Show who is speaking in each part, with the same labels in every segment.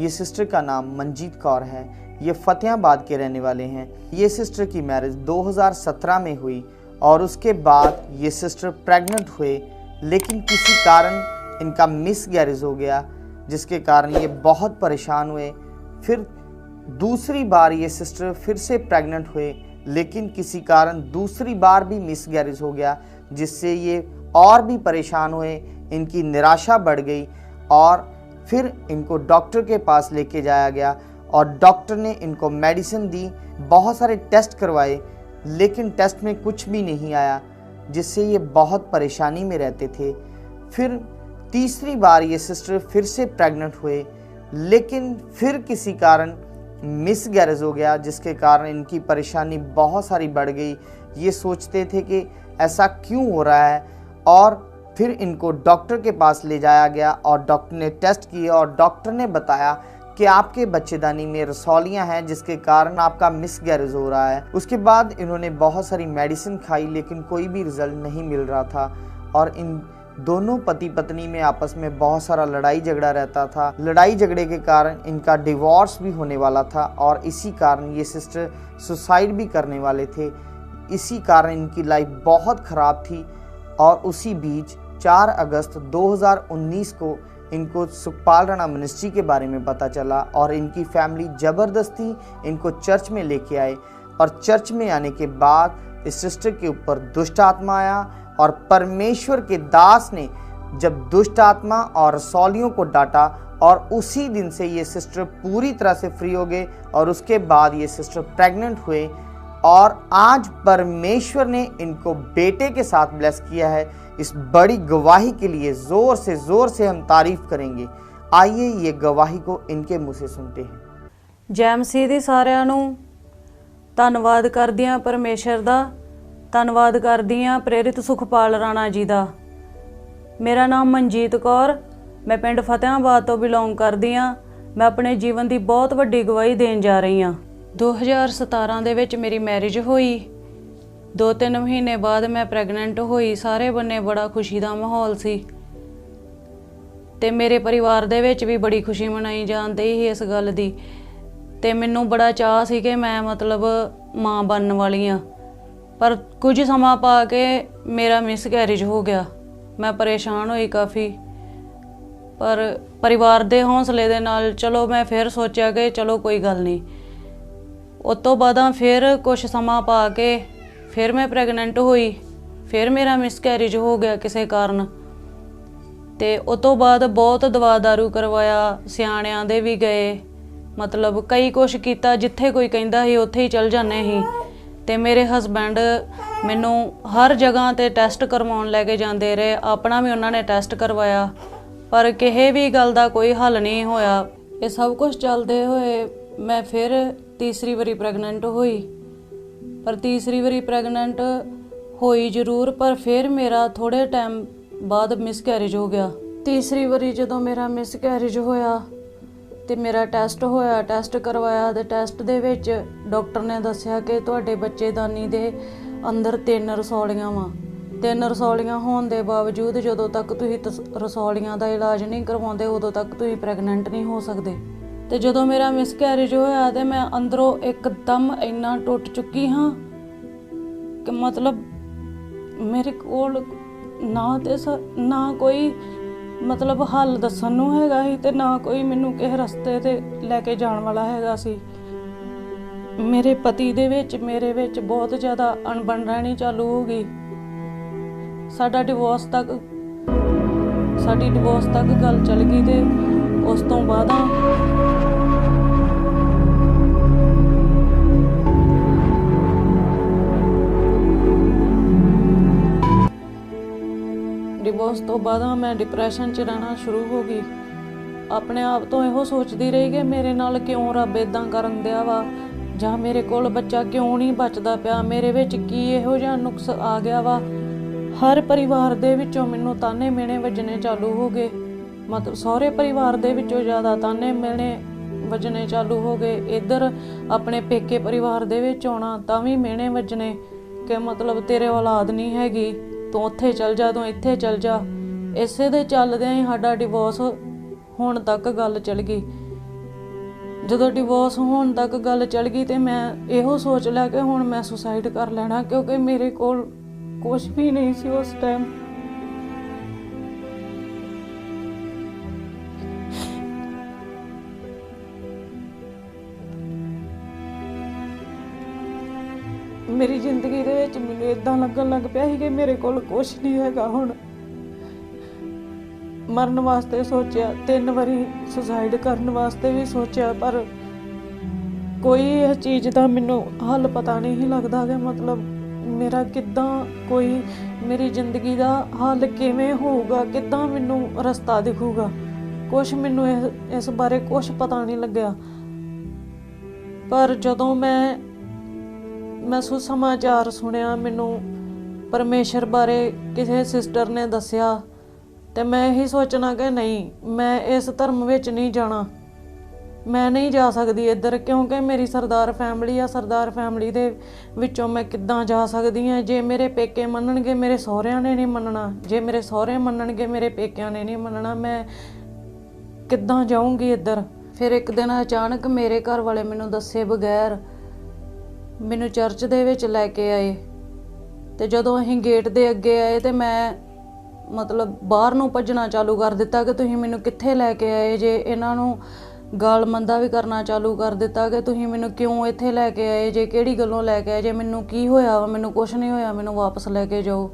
Speaker 1: ये सिस्टर का नाम मनजीत कौर है। ये फतेहाबाद के रहने वाले हैं। ये सिस्टर की मैरिज 2017 में हुई और उसके बाद ये सिस्टर प्रेग्नेंट हुए, लेकिन किसी कारण इनका मिसगैरेज हो गया, जिसके कारण ये बहुत परेशान हुए। फिर दूसरी बार ये सिस्टर फिर से प्रेग्नेंट हुए, लेकिन किसी कारण दूसरी बार भी मिसगैरेज हो गया, जिससे ये और भी परेशान हुए। इनकी निराशा बढ़ गई और फिर इनको डॉक्टर के पास लेके जाया गया और डॉक्टर ने इनको मेडिसिन दी, बहुत सारे टेस्ट करवाए, लेकिन टेस्ट में कुछ भी नहीं आया, जिससे ये बहुत परेशानी में रहते थे। फिर तीसरी बार ये सिस्टर फिर से प्रेग्नेंट हुए, लेकिन फिर किसी कारण मिसगैरेज हो गया, जिसके कारण इनकी परेशानी बहुत सारी बढ़ गई। ये सोचते थे कि ऐसा क्यों हो रहा है, और फिर इनको डॉक्टर के पास ले जाया गया और डॉक्टर ने टेस्ट किए और डॉक्टर ने बताया कि आपके बच्चेदानी में रसौलियां हैं, जिसके कारण आपका मिसगैरेज हो रहा है। उसके बाद इन्होंने बहुत सारी मेडिसिन खाई, लेकिन कोई भी रिजल्ट नहीं मिल रहा था और इन दोनों पति पत्नी में आपस में बहुत सारा लड़ाई झगड़ा रहता था। लड़ाई झगड़े के कारण इनका डिवोर्स भी होने वाला था और इसी कारण ये सिस्टर सुसाइड भी करने वाले थे। इसी कारण इनकी लाइफ बहुत ख़राब थी और उसी बीच 4 अगस्त 2019 को इनको सुखपाल राणा मिनिस्ट्री के बारे में पता चला और इनकी फैमिली ज़बरदस्ती इनको चर्च में लेके आए और चर्च में आने के बाद इस सिस्टर के ऊपर दुष्ट आत्मा आया और परमेश्वर के दास ने जब दुष्ट आत्मा और रसौलियों को डांटा और उसी दिन से ये सिस्टर पूरी तरह से फ्री हो गए और उसके बाद ये सिस्टर प्रेग्नेंट हुए और आज परमेश्वर ने इनको बेटे के साथ ब्लेस किया है। इस बड़ी गवाही के लिए ज़ोर से हम तारीफ करेंगे। आइए ये गवाही को इनके मुँह से सुनते हैं।
Speaker 2: जय मसीह दी सारिਆਂ ਨੂੰ ਧੰਨਵਾਦ ਕਰਦੀ ਹਾਂ ਪਰਮੇਸ਼ਰ ਦਾ, ਧੰਨਵਾਦ ਕਰਦੀ ਹਾਂ ਪ੍ਰੇਰਿਤ ਸੁਖਪਾਲ ਰਾਣਾ ਜੀ ਦਾ। ਮੇਰਾ ਨਾਮ ਮਨਜੀਤ ਕੌਰ, ਮੈਂ ਪਿੰਡ ਫਤਿਹਾਬਾਦ ਤੋਂ ਬਿਲੋਂਗ ਕਰਦੀ ਹਾਂ। ਮੈਂ ਆਪਣੇ ਜੀਵਨ ਦੀ ਬਹੁਤ ਵੱਡੀ ਗਵਾਹੀ ਦੇਣ ਜਾ ਰਹੀ ਹਾਂ। 2017 ਦੇ ਵਿੱਚ ਮੇਰੀ ਮੈਰਿਜ ਹੋਈ। 2-3 ਮਹੀਨੇ ਬਾਅਦ ਮੈਂ ਪ੍ਰੈਗਨੈਂਟ ਹੋਈ। ਸਾਰੇ ਬੰਨੇ ਬੜਾ ਖੁਸ਼ੀ ਦਾ ਮਾਹੌਲ ਸੀ ਤੇ ਮੇਰੇ ਪਰਿਵਾਰ ਦੇ ਵਿੱਚ ਵੀ ਬੜੀ ਖੁਸ਼ੀ ਮਨਾਈ ਜਾਂਦੀ ਸੀ ਇਸ ਗੱਲ ਦੀ ਤੇ ਮੈਨੂੰ ਬੜਾ ਚਾਅ ਸੀ ਕਿ ਮੈਂ ਮਤਲਬ ਮਾਂ ਬਣਨ ਵਾਲੀ ਆ। ਪਰ ਕੁਝ ਸਮਾਂ ਪਾ ਕੇ ਮੇਰਾ ਮਿਸਕੈਰੇਜ ਹੋ ਗਿਆ। ਮੈਂ ਪਰੇਸ਼ਾਨ ਹੋਈ ਕਾਫੀ, ਪਰ ਪਰਿਵਾਰ ਦੇ ਹੌਸਲੇ ਦੇ ਨਾਲ ਚਲੋ ਮੈਂ ਫਿਰ ਸੋਚਿਆ ਕਿ ਚਲੋ ਕੋਈ ਗੱਲ ਨਹੀਂ। ਉਸ ਤੋਂ ਬਾਅਦ ਫਿਰ ਕੁਝ ਸਮਾਂ ਪਾ ਕੇ ਫਿਰ ਮੈਂ ਪ੍ਰੈਗਨੈਂਟ ਹੋਈ। ਫਿਰ ਮੇਰਾ ਮਿਸਕੈਰੇਜ ਹੋ ਗਿਆ ਕਿਸੇ ਕਾਰਨ ਤੇ ਉਸ ਤੋਂ ਬਾਅਦ ਬਹੁਤ ਦਵਾ ਦਾਰੂ ਕਰਵਾਇਆ, ਸਿਆਣਿਆਂ ਦੇ ਵੀ ਗਏ, ਮਤਲਬ ਕਈ ਕੁਛ ਕੀਤਾ। ਜਿੱਥੇ ਕੋਈ ਕਹਿੰਦਾ ਸੀ ਉੱਥੇ ਹੀ ਚਲ ਜਾਂਦੇ ਸੀ ਤੇ ਮੇਰੇ ਹਸਬੈਂਡ ਮੈਨੂੰ ਹਰ ਜਗ੍ਹਾ ਤੇ ਟੈਸਟ ਕਰਵਾਉਣ ਲੈ ਕੇ ਜਾਂਦੇ ਰਹੇ। ਆਪਣਾ ਵੀ ਉਹਨਾਂ ਨੇ ਟੈਸਟ ਕਰਵਾਇਆ, ਪਰ ਕਿਸੇ ਵੀ ਗੱਲ ਦਾ ਕੋਈ ਹੱਲ ਨਹੀਂ ਹੋਇਆ। ਇਹ ਸਭ ਕੁਝ ਚੱਲਦੇ ਹੋਏ ਮੈਂ ਫਿਰ ਤੀਸਰੀ ਵਾਰੀ ਪ੍ਰੈਗਨੈਂਟ ਹੋਈ। ਪਰ ਤੀਸਰੀ ਵਾਰੀ ਪ੍ਰੈਗਨੈਂਟ ਹੋਈ ਜ਼ਰੂਰ, ਪਰ ਫਿਰ ਮੇਰਾ ਥੋੜ੍ਹੇ ਟਾਈਮ ਬਾਅਦ ਮਿਸਕੈਰੇਜ ਹੋ ਗਿਆ। ਤੀਸਰੀ ਵਾਰੀ ਜਦੋਂ ਮੇਰਾ ਮਿਸਕੈਰੇਜ ਹੋਇਆ ਤੇ ਮੇਰਾ ਟੈਸਟ ਹੋਇਆ, ਟੈਸਟ ਕਰਵਾਇਆ ਤੇ ਟੈਸਟ ਦੇ ਵਿੱਚ ਡਾਕਟਰ ਨੇ ਦੱਸਿਆ ਕਿ ਤੁਹਾਡੇ ਬੱਚੇਦਾਨੀ ਦੇ ਅੰਦਰ 3 ਰਸੌਲੀਆਂ ਵਾ। 3 ਰਸੌਲੀਆਂ ਹੋਣ ਦੇ ਬਾਵਜੂਦ ਜਦੋਂ ਤੱਕ ਤੁਸੀਂ ਰਸੌਲੀਆਂ ਦਾ ਇਲਾਜ ਨਹੀਂ ਕਰਵਾਉਂਦੇ ਉਦੋਂ ਤੱਕ ਤੁਸੀਂ ਪ੍ਰੈਗਨੈਂਟ ਨਹੀਂ ਹੋ ਸਕਦੇ। ਤੇ ਜਦੋਂ ਮੇਰਾ ਮਿਸਕੈਰੇਜ ਹੋਇਆ ਤੇ ਮੈਂ ਅੰਦਰੋਂ ਇੱਕਦਮ ਇੰਨਾ ਟੁੱਟ ਚੁੱਕੀ ਹਾਂ ਕਿ ਮਤਲਬ ਮੇਰੇ ਕੋਲ ਨਾ ਕੋਈ ਮਤਲਬ ਹੱਲ ਦੱਸਣ ਨੂੰ ਹੈਗਾ ਸੀ ਤੇ ਨਾ ਕੋਈ ਮੈਨੂੰ ਕਿਸੇ ਰਸਤੇ ਤੇ ਲੈ ਕੇ ਜਾਣ ਵਾਲਾ ਹੈਗਾ ਸੀ। ਮੇਰੇ ਪਤੀ ਦੇ ਵਿੱਚ ਮੇਰੇ ਵਿੱਚ ਬਹੁਤ ਜ਼ਿਆਦਾ ਅਣਬਣ ਰਹਿਣੀ ਚਾਲੂ ਹੋ ਗਈ। ਸਾਡੀ ਡਿਵੋਰਸ ਤੱਕ ਗੱਲ ਚੱਲ ਗਈ ਤੇ ਉਸ ਤੋਂ ਬਾਅਦ डिवोर्स तो बाद मैं डिप्रैशन च रहना शुरू हो गई। अपने आप तो यो सोचती रही कि मेरे नाल क्यों रब इदां करन दिया वा, जां मेरे कोल बच्चा क्यों नहीं बचदा पिया, मेरे विच की इहो जिहा नुक्स आ गया वा। हर परिवार दे विचों मैनूं ताने मिहणे वजने चालू हो गए। मतलब सहुरे परिवार दे विचों ज़्यादा ताने मिहणे वजने चालू हो गए। इधर अपने पेके परिवार दे विच आउणा तां वी मिहणे वजने कि मतलब तेरे औलाद नहीं हैगी, तू उत्थे चल जा, तू इत्थे चल जा। इसे दे चलदियां ही साडा डिवोर्स होण तक गल चल गई। ਜਦੋਂ ਡਿਵੋਰਸ ਹੋਣ ਤੱਕ ਗੱਲ ਚੱਲ ਗਈ ਤੇ ਮੈਂ ਇਹੋ ਸੋਚ ਲਿਆ ਕਿ ਹੁਣ ਮੈਂ ਸੁਸਾਈਡ ਕਰ ਲੈਣਾ, ਕਿਉਂਕਿ ਮੇਰੇ ਕੋਲ ਕੁਝ ਵੀ ਨਹੀਂ ਸੀ ਉਸ ਟਾਈਮ। ਮੇਰੀ ਜ਼ਿੰਦਗੀ ਦੇ ਵਿੱਚ ਮੈਨੂੰ ਇਦਾਂ ਲੱਗਣ ਲੱਗ ਪਿਆ ਸੀ ਕਿ ਮੇਰੇ ਕੋਲ ਕੁਝ ਨਹੀਂ ਹੈਗਾ। ਹੁਣ ਮਰਨ ਵਾਸਤੇ ਸੋਚਿਆ, 3 ਵਾਰੀ ਸੁਸਾਈਡ ਕਰਨ ਵਾਸਤੇ ਵੀ ਸੋਚਿਆ, ਪਰ ਕੋਈ ਇਹ ਚੀਜ਼ ਦਾ ਮੈਨੂੰ ਹੱਲ ਪਤਾ ਨਹੀਂ ਸੀ ਲੱਗਦਾ ਕਿ ਮਤਲਬ ਮੇਰਾ ਕਿੱਦਾਂ ਕੋਈ ਮੇਰੀ ਜ਼ਿੰਦਗੀ ਦਾ ਹੱਲ ਕਿਵੇਂ ਹੋਊਗਾ, ਕਿੱਦਾਂ ਮੈਨੂੰ ਰਸਤਾ ਦਿਖੂਗਾ। ਕੁਛ ਮੈਨੂੰ ਇਸ ਬਾਰੇ ਕੁਛ ਪਤਾ ਨਹੀਂ ਲੱਗਿਆ। ਪਰ ਜਦੋਂ ਮੈਂ ਸੁਸਮਾਚਾਰ ਸੁਣਿਆ, ਮੈਨੂੰ ਪਰਮੇਸ਼ਰ ਬਾਰੇ ਕਿਸੇ ਸਿਸਟਰ ਨੇ ਦੱਸਿਆ, ਤੇ ਮੈਂ ਇਹੀ ਸੋਚਣਾ ਕਿ ਨਹੀਂ, ਮੈਂ ਇਸ ਧਰਮ ਵਿੱਚ ਨਹੀਂ ਜਾਣਾ, ਮੈਂ ਨਹੀਂ ਜਾ ਸਕਦੀ ਇੱਧਰ, ਕਿਉਂਕਿ ਮੇਰੀ ਸਰਦਾਰ ਫੈਮਿਲੀ ਆ। ਸਰਦਾਰ ਫੈਮਿਲੀ ਦੇ ਵਿੱਚੋਂ ਮੈਂ ਕਿੱਦਾਂ ਜਾ ਸਕਦੀ ਹਾਂ? ਜੇ ਮੇਰੇ ਪੇਕੇ ਮੰਨਣਗੇ, ਮੇਰੇ ਸਹੁਰਿਆਂ ਨੇ ਨਹੀਂ ਮੰਨਣਾ। ਜੇ ਮੇਰੇ ਸਹੁਰੇ ਮੰਨਣਗੇ, ਮੇਰੇ ਪੇਕਿਆਂ ਨੇ ਨਹੀਂ ਮੰਨਣਾ। ਮੈਂ ਕਿੱਦਾਂ ਜਾਊਂਗੀ ਇੱਧਰ? ਫਿਰ ਇੱਕ ਦਿਨ ਅਚਾਨਕ ਮੇਰੇ ਘਰ ਵਾਲੇ ਮੈਨੂੰ ਦੱਸੇ ਬਗੈਰ ਮੈਨੂੰ ਚਰਚ ਦੇ ਵਿੱਚ ਲੈ ਕੇ ਆਏ, ਤੇ ਜਦੋਂ ਅਸੀਂ ਗੇਟ ਦੇ ਅੱਗੇ ਆਏ ਤੇ ਮੈਂ ਮਤਲਬ ਬਾਹਰ ਨੂੰ ਭੱਜਣਾ ਚਾਲੂ ਕਰ ਦਿੱਤਾ ਕਿ ਤੁਸੀਂ ਮੈਨੂੰ ਕਿੱਥੇ ਲੈ ਕੇ ਆਏ ਜੇ। ਇਹਨਾਂ ਨੂੰ ਗਾਲ ਮੰਦਾ ਵੀ ਕਰਨਾ ਚਾਲੂ ਕਰ ਦਿੱਤਾ ਕਿ ਤੁਸੀਂ ਮੈਨੂੰ ਕਿਉਂ ਇੱਥੇ ਲੈ ਕੇ ਆਏ ਜੇ, ਕਿਹੜੀ ਗੱਲੋਂ ਲੈ ਕੇ ਆਏ ਜੇ, ਮੈਨੂੰ ਕੀ ਹੋਇਆ ਵਾ? ਮੈਨੂੰ ਕੁਛ ਨਹੀਂ ਹੋਇਆ, ਮੈਨੂੰ ਵਾਪਸ ਲੈ ਕੇ ਜਾਓ।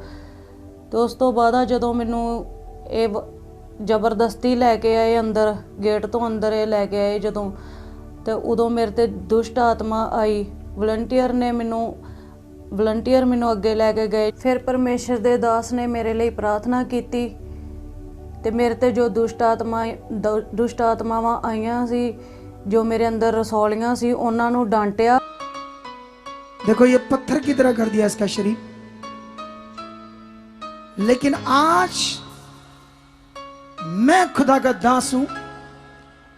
Speaker 2: ਤੇ ਉਸ ਤੋਂ ਬਾਅਦ ਜਦੋਂ ਮੈਨੂੰ ਇਹ ਜ਼ਬਰਦਸਤੀ ਲੈ ਕੇ ਆਏ ਅੰਦਰ, ਗੇਟ ਤੋਂ ਅੰਦਰ ਇਹ ਲੈ ਕੇ ਆਏ ਜਦੋਂ, ਤੇ ਉਦੋਂ ਮੇਰੇ ਤੇ ਦੁਸ਼ਟ ਆਤਮਾ ਆਈ। ਵਲੰਟੀਅਰ ਮੈਨੂੰ ਅੱਗੇ ਲੈ ਕੇ ਗਏ। ਫਿਰ ਪਰਮੇਸ਼ਰ ਦੇ ਦਾਸ ਨੇ ਮੇਰੇ ਲਈ ਪ੍ਰਾਰਥਨਾ ਕੀਤੀ ਤੇ ਮੇਰੇ ਤੇ ਜੋ ਦੁਸ਼ਟ ਆਤਮਾਵਾਂ ਆਈਆਂ ਸੀ, ਜੋ ਮੇਰੇ ਅੰਦਰ रसौलियां सी, ਉਹਨਾਂ ਨੂੰ डांटिया।
Speaker 3: देखो ये पत्थर की तरह कर दिया इसका शरीर, लेकिन आज मैं खुदा का दास हूं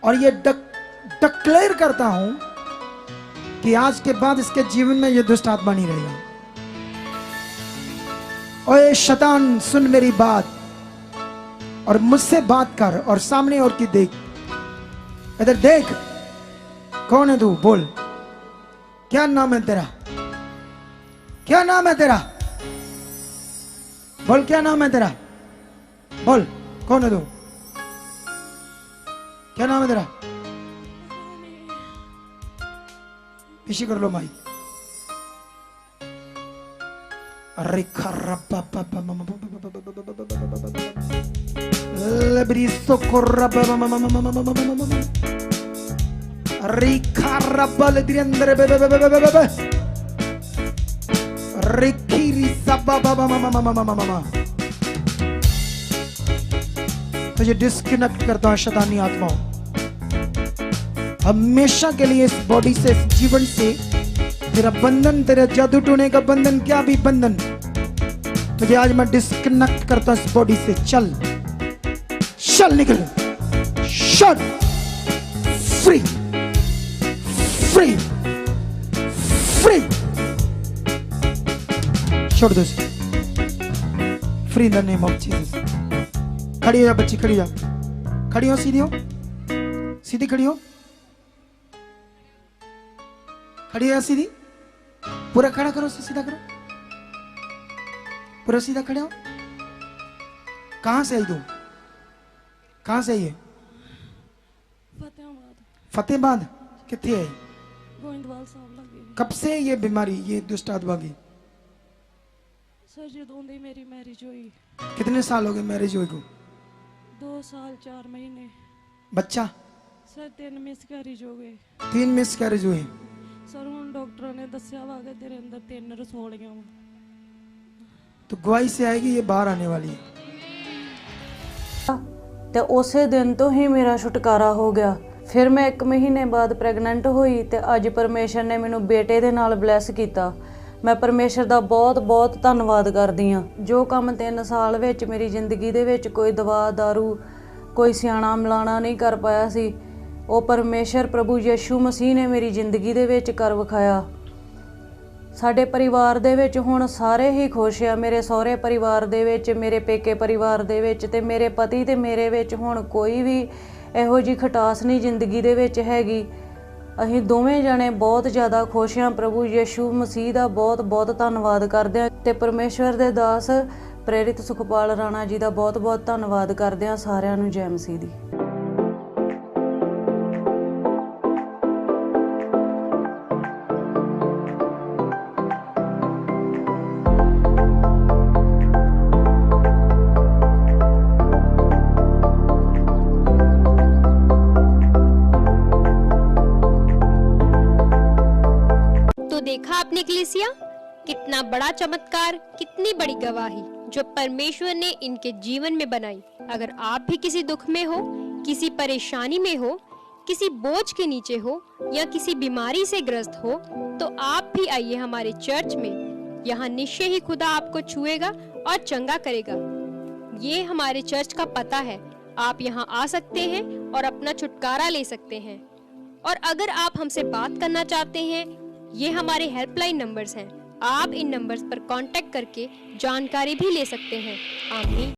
Speaker 3: और ये डिक्लेयर करता हूं कि आज के बाद इसके जीवन में ये दुष्ट आत्मा नहीं रहेगा। ओए शैतान, सुन मेरी बात और मुझसे बात कर और सामने और की देख, इधर देख। कौन है तू? बोल, क्या नाम है तेरा? क्या नाम है तेरा? बोल, क्या नाम है तेरा? बोल, कौन है तू? क्या नाम है तेरा? पीछे कर लो माइक। अरे तुझे डिस्कनेक्ट करता हूं शैतानी आत्माओं, हमेशा के लिए इस बॉडी से, इस जीवन से तेरा बंधन, तेरा जादू टोने का बंधन, क्या भी बंधन, तुझे आज मैं डिस्कनेक्ट करता हूं इस बॉडी से। चल चल, निकल, शट, फ्री फ्री फ्री, छोड़ दो, free in the name of Jesus. खड़ी हो जा बच्ची, खड़ी हो जा, खड़ी हो, सीधी हो, सीधी खड़ी हो, खड़ी हो सीधी, पूरा खड़ा करो, सीधा करो, पूरा सीधा खड़े हो। कहां से आई तू? कहां से आई है? फतेहाबाद। कितने है?
Speaker 2: गोविंदवाल साहब लगी।
Speaker 3: कब से ये बीमारी, ये दुष्ट आत्मा की?
Speaker 2: सर जदों दी मेरी मैरिज हुई।
Speaker 3: कितने साल हो गए मैरिज हुई को?
Speaker 2: 2 साल 4 महीने।
Speaker 3: बच्चा?
Speaker 2: सर 3 मिसकैरेज हो गए।
Speaker 3: 3 मिसकैरेज हुए।
Speaker 2: सर हुण डॉक्टर ने दस्या वा कि तेरे अंदर 3 रसौलियां वा।
Speaker 3: तो गवाही से आएगी, ये बाहर आने वाली है।
Speaker 2: ਤੇ ਉਸੇ ਦਿਨ ਤੋਂ ਹੀ ਮੇਰਾ ਛੁਟਕਾਰਾ ਹੋ ਗਿਆ। ਫਿਰ ਮੈਂ 1 ਮਹੀਨੇ ਬਾਅਦ ਪ੍ਰੈਗਨੈਂਟ ਹੋਈ ਤੇ ਅੱਜ ਪਰਮੇਸ਼ਰ ਨੇ ਮੈਨੂੰ ਬੇਟੇ ਦੇ ਨਾਲ ਬਲੈਸ ਕੀਤਾ। ਮੈਂ ਪਰਮੇਸ਼ਰ ਦਾ ਬਹੁਤ ਧੰਨਵਾਦ ਕਰਦੀ ਹਾਂ। ਜੋ ਕੰਮ 3 ਸਾਲ ਵਿੱਚ ਮੇਰੀ ਜ਼ਿੰਦਗੀ ਦੇ ਵਿੱਚ ਕੋਈ ਦਵਾ ਦਾਰੂ, ਕੋਈ ਸਿਆਣਾ ਮਿਲਾਣਾ ਨਹੀਂ ਕਰ ਪਾਇਆ ਸੀ, ਉਹ ਪਰਮੇਸ਼ਰ ਪ੍ਰਭੂ ਯਿਸੂ ਮਸੀਹ ਨੇ ਮੇਰੀ ਜ਼ਿੰਦਗੀ ਦੇ ਵਿੱਚ ਕਰ ਵਿਖਾਇਆ। ਸਾਡੇ ਪਰਿਵਾਰ ਦੇ ਵਿੱਚ ਹੁਣ ਸਾਰੇ ਹੀ ਖੁਸ਼ ਆ। ਮੇਰੇ ਸਹੁਰੇ ਪਰਿਵਾਰ ਦੇ ਵਿੱਚ, ਮੇਰੇ ਪੇਕੇ ਪਰਿਵਾਰ ਦੇ ਵਿੱਚ ਤੇ ਮੇਰੇ ਪਤੀ ਤੇ ਮੇਰੇ ਵਿੱਚ ਹੁਣ ਕੋਈ ਵੀ ਇਹੋ ਜਿਹੀ ਖਟਾਸ ਨਹੀਂ ਜ਼ਿੰਦਗੀ ਦੇ ਵਿੱਚ ਹੈਗੀ। ਅਸੀਂ ਦੋਵੇਂ ਜਣੇ ਬਹੁਤ ਜ਼ਿਆਦਾ ਖੁਸ਼ ਹਾਂ। ਪ੍ਰਭੂ ਯਿਸੂ ਮਸੀਹ ਦਾ ਬਹੁਤ ਬਹੁਤ ਧੰਨਵਾਦ ਕਰਦੇ ਹਾਂ ਤੇ ਪਰਮੇਸ਼ਵਰ ਦੇ ਦਾਸ ਪ੍ਰੇਰਿਤ ਸੁਖਪਾਲ ਰਾਣਾ ਜੀ ਦਾ ਬਹੁਤ ਬਹੁਤ ਧੰਨਵਾਦ ਕਰਦੇ ਹਾਂ। ਸਾਰਿਆਂ ਨੂੰ ਜੈ ਮਸੀਹ ਦੀ।
Speaker 4: देखा आपने इक्लेसिया, कितना बड़ा चमत्कार, कितनी बड़ी गवाही जो परमेश्वर ने इनके जीवन में बनाई। अगर आप भी किसी दुख में हो, किसी परेशानी में हो, किसी बोझ के नीचे हो या किसी बीमारी से ग्रस्त हो, तो आप भी आइए हमारे चर्च में। यहाँ निश्चय ही खुदा आपको छुएगा और चंगा करेगा। ये हमारे चर्च का पता है। आप यहाँ आ सकते हैं और अपना छुटकारा ले सकते हैं। और अगर आप हमसे बात करना चाहते हैं, ये हमारे हेल्पलाइन नंबर्स हैं। आप इन नंबर्स पर कांटेक्ट करके जानकारी भी ले सकते हैं। आमीन।